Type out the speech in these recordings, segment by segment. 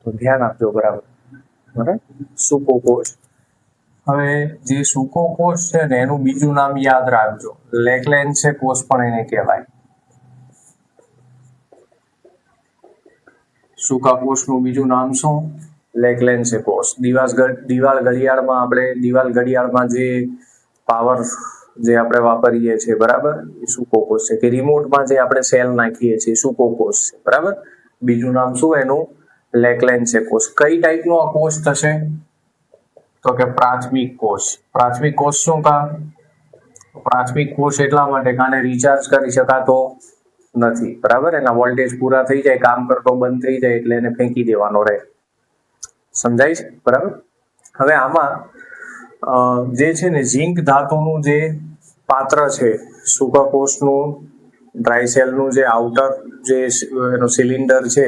તો ધ્યાન આપજો બરાબર. બરાબર, સૂકો કોષ. હવે જે સૂકો કોષ છે ને એનું બીજું નામ યાદ રાખજો, લેગ્લેન્સે કોષ પણ એને કહેવાય. સૂકા કોષનું બીજું નામ શું? લેગ્લેન્સે કોષ. દિવાલ ઘડિયાળમાં જે પાવર જે આપણે વાપરીએ છીએ બરાબર, એ સૂકો કોષ છે. કે રિમોટમાં જે આપણે સેલ નાખીએ છીએ સૂકો કોષ છે બરાબર. બીજું નામ શું એનું? લેગ્લેન્સે કોષ. કઈ ટાઈપનો આ કોષ થશે? તો કે પ્રાથમિક કોષ. પ્રાથમિક કોષ શું કામ? પ્રાથમિક કોષ એટલા માટે કે આને રિચાર્જ કરી શકાતો નથી બરાબર. એના વોલ્ટેજ પૂરા થઈ જાય, કામ કરતો બંધ થઈ જાય એટલે એને ફેંકી દેવાનો રહે. સમજાય છે બરાબર. હવે આમાં જે છે ને ઝીંક ધાતુનું જે પાત્ર છે સૂકા કોષનું, ડ્રાય સેલનું જે આઉટર જે એનો સિલિન્ડર છે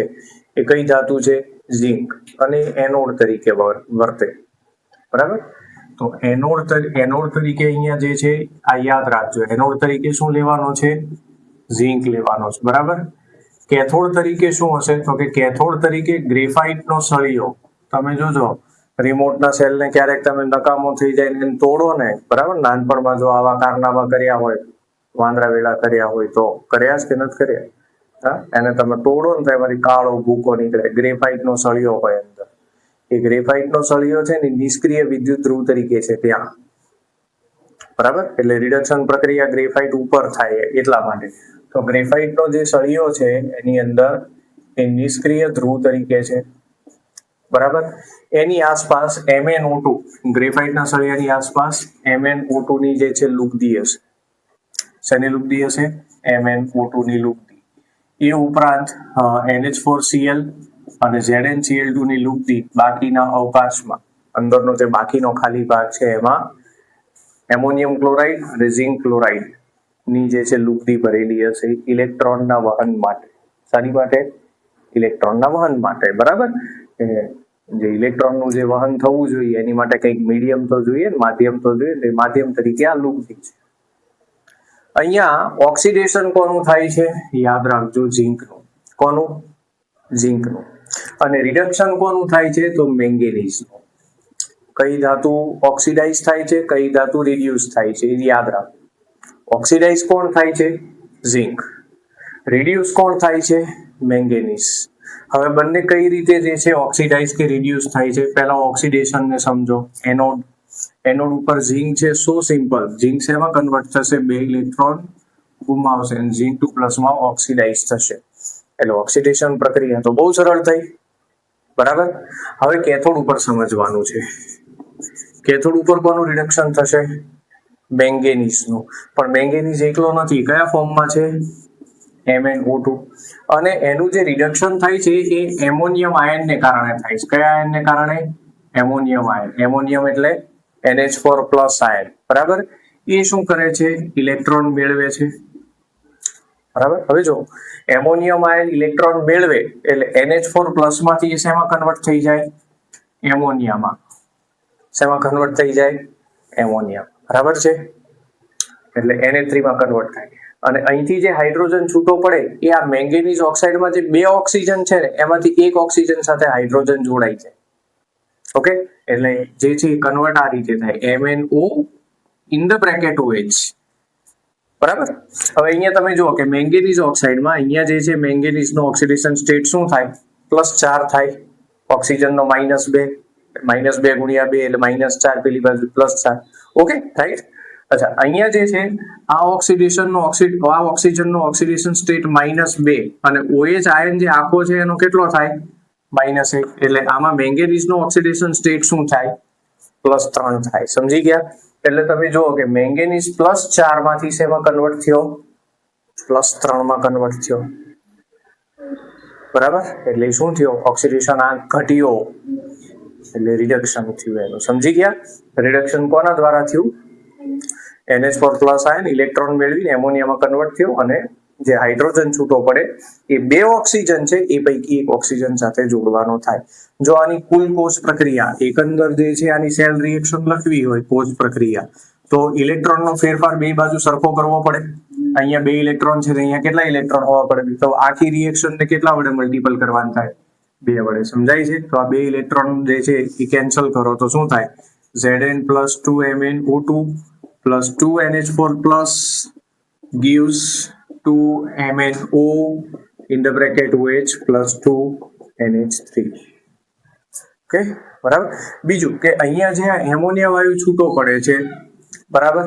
એ કઈ ધાતુ છે? ઝીંક. અને એનોડ તરીકે વર્તે બરાબર. તો એનોડ તરીકે અહીંયા જે છે આ યાદ રાખજો, એનોડ તરીકે શું લેવાનો છે? ઝીંક લેવાનો છે બરાબર. કેથોડ તરીકે શું હશે? તો કે કેથોડ તરીકે ગ્રેફાઇટનો સળિયો. તમે જોજો રિમોટના સેલને ક્યારેક તમે નકામો થઈ જાય એને તોડો ને બરાબર, નાનપણમાં જો આવા કારનામા કર્યા હોય, વાંદરા વેળા કર્યા હોય તો કર્યા જ કે નથી કર્યા? હા, એને તમે તોડો ને તો એમાંથી કાળો ભૂકો નીકળે, ગ્રેફાઇટનો સળિયો હોય અંદર. એ ગ્રેફાઇટનો સળિયો છે ને નિષ્ક્રિય વિદ્યુત ધ્રુવ તરીકે છે ત્યાં બરાબર. એટલે રિડક્શન પ્રક્રિયા ગ્રેફાઇટ ઉપર થાય એટલા માટે. તો ગ્રેફાઇટનો જે સળિયો છે એની અંદર એ નિષ્ક્રિય ધ્રુવ તરીકે છે બરાબર. એની આસપાસ MnO2, ગ્રેફાઇટના સળિયાની આસપાસ MnO2 ની જે છે લુગદી હશે. શેની લુગદી હશે? MnO2 ની લુગદી. એ ઉપરાંત NH4Cl અને ZnCl2 ની લુગદી બાકીના અવકાશમાં, અંદરનો જે બાકીનો ખાલી ભાગ છે એમાં એમોનિયમ ક્લોરાઇડ અને ઝિંક ક્લોરાઇડ ની જે છે લુગદી ભરેલી હશે ઇલેક્ટ્રોનના વહન માટે. શાની માટે? ઇલેક્ટ્રોનના વહન માટે બરાબર. જે ઇલેક્ટ્રોનનું જે વહન થવું જોઈએ એની માટે કંઈક મીડિયમ તો જોઈએ, માધ્યમ તો જોઈએ. તે માધ્યમ તરીકે આ લુગદી છે. અહીંયા ઓક્સિડેશન કોનું થાય છે? યાદ રાખજો, ઝિંકનું. કોનું? ઝિંકનું. અને રિડક્શન કોનું થાય છે? તો મેંગેનીઝનું. કઈ ધાતુ ઓક્સિડાઇઝ થાય છે, કઈ ધાતુ રિડ્યુસ થાય છે એ યાદ રાખો. ઓક્સિડાઇઝ કોણ થાય છે? ઝિંક. રિડ્યુસ કોણ થાય છે? મેંગેનીઝ. હવે બંને કઈ રીતે જે છે ઓક્સિડાઇઝ કે રિડ્યુસ થાય છે? પહેલા ઓક્સિડેશન ને સમજો. એનોડ ઉપર ઝિંક છે, સો સિમ્પલ. ઝિંક શેમાં કન્વર્ટ થશે? 2 ઇલેક્ટ્રોન ગુમાવશે અને ઝિંક 2+ માં ઓક્સિડાઇઝ થશે. એટલે ઓક્સિડેશન પ્રક્રિયા તો બહુ સરળ થઈ બરાબર. હવે કેથોડ ઉપર સમજવાનું છે. કેથોડ ઉપર કોનું રિડક્શન થશે? મેંગેનીઝનું. પણ મેંગેનીઝ એકલો નથી, કયા ફોર્મમાં છે? MnO2. અને એનું જે રિડક્શન થાય છે એ એમોનિયમ આયનને કારણે થાય છે. કયા આયનને કારણે? Ammonium ion. એમોનિયમ એટલે NH4+ આયન બરાબર. એ શું કરે છે? ઇલેક્ટ્રોન મેળવે છે બરાબર. હવે જો એમોનિયમ આયન ઇલેક્ટ્રોન મેળવે એટલે NH4+ માંથી શેમાં કન્વર્ટ થઈ જાય? એમોનિયામાં. શેમાં કન્વર્ટ થઈ જાય? એમોનિયા બરાબર છે. એટલે Na3 માં કન્વર્ટ થાય. અને અહીંથી જે હાઇડ્રોજન છૂટો પડે એ આ મેંગેનીઝ ઓક્સાઇડમાં જે 2 ઓક્સિજન છે ને એમાંથી એક ઓક્સિજન સાથે હાઇડ્રોજન જોડાઈ જાય. ઓકે, એટલે જે છે કન્વર્ટ આ રીતે થાય, MnO OH બરાબર. હવે અહીંયા તમે જુઓ કે મેંગેનીઝ ઓક્સાઇડમાં અહીંયા જે છે મેંગેનીઝનો ઓક્સિડેશન સ્ટેટ શું થાય? +4 થાય. ઓક્સિજનનો -2, -2 × 2 એટલે -4, પેલી બાજુ +4. Okay, right. અચ્છા, અહીંયા જે છે આ ઓક્સિજનનો ઓક્સિડેશન સ્ટેટ -2 અને OH આયન જે આખો છે એનો કેટલો થાય? -1. એટલે આમાં મેંગેનીઝનો ઓક્સિડેશન સ્ટેટ શું થાય? +3 થાય. સમજી ગયા? એટલે તમે જુઓ કે મેંગેનીઝ +4 માંથી શેમાં કન્વર્ટ થયો? +3 માં કન્વર્ટ થયો બરાબર. એટલે શું થયો? ઓક્સિડેશન આ ઘટ્યો એટલે રિડક્શન થયું એનું. સમજી ગયા? રિડક્શન કોના દ્વારા થયું? NH4+ આયન ઇલેક્ટ્રોન મેળવીને એમોનિયામાં કન્વર્ટ થયો અને જે હાઇડ્રોજન છૂટો પડે એ 2 ઓક્સિજન છે એ પૈકી એક ઓક્સિજન સાથે જોડવાનો થાય. જો આની કુલ કોષ પ્રક્રિયા એકંદર જે છે આની સેલ રિએક્શન લખવી હોય કોષ પ્રક્રિયા, તો ઇલેક્ટ્રોનનો ફેરફાર બે બાજુ સરખો કરવો પડે. અહીંયા 2 ઇલેક્ટ્રોન છે, અહીંયા કેટલા ઇલેક્ટ્રોન હોવા પડે? તો આખી રિએક્શન ને કેટલા વડે મલ્ટીપલ કરવાનું થાય? 2 વડે સમજાય છે. તો આ 2 ઇલેક્ટ્રોન જે છે એ કેન્સલ કરો તો શું થાય? Zn plus 2MnO2 plus 2NH4 plus gives 2MnO in the bracket OH plus 2NH3. Okay, બરાબર. બીજું કે અહીંયા જે એમોનિયા વાયુ છૂટો પડે છે, બરાબર,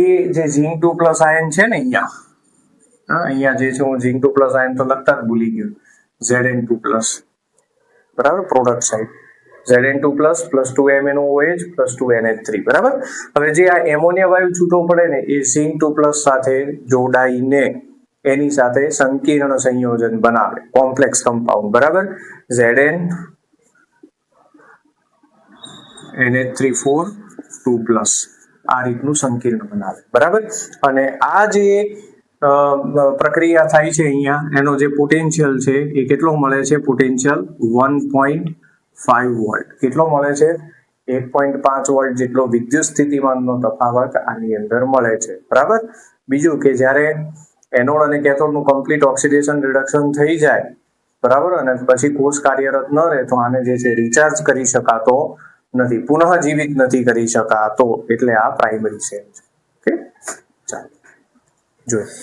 એ જે ઝિંક 2 પ્લસ આયન છે ને અહીંયા જે છે, હું ઝિંક 2 પ્લસ આયન તો લખતા જ ભૂલી ગયો, Zn2 પ્લસ, બરાબર, product side Zn2 plus plus 2MnOH plus 2NH3, બરાબર. હવે જે આ એમોનિયા વાયુ છૂટો પડે ને એ ઝિંક 2 પ્લસ સાથે જોડાઈને એની સાથે સંકીર્ણ સંયોજન બનાવે, કોમ્પ્લેક્સ કમ્પાઉન્ડ, બરાબર. Zn NH3 2 પ્લસ આ રીતનું સંકીર્ણ બનાવે, બરાબર. અને આ જે પ્રક્રિયા થાય છે અહીંયા, એનો જે પોટેન્શિયલ છે એ કેટલો મળે છે? Potential 1.5 volt. કેટલો મળે છે? 1.5 વોલ્ટ જેટલો વિદ્યુત સ્થિતિમાનનો તફાવત આની અંદર મળે છે, બરાબર. બીજું કે જ્યારે એનોડ અને કેથોડનું કમ્પ્લીટ ઓક્સિડેશન રિડક્શન થઈ જાય, બરાબર, અને પછી કોષ કાર્યરત ન રહે તો આને જે છે રિચાર્જ કરી શકાતો નથી, પુનઃ જીવિત નથી કરી શકાતો, એટલે આ પ્રાઇમરી સેલ છે. ઓકે, ચાલો જોઈએ.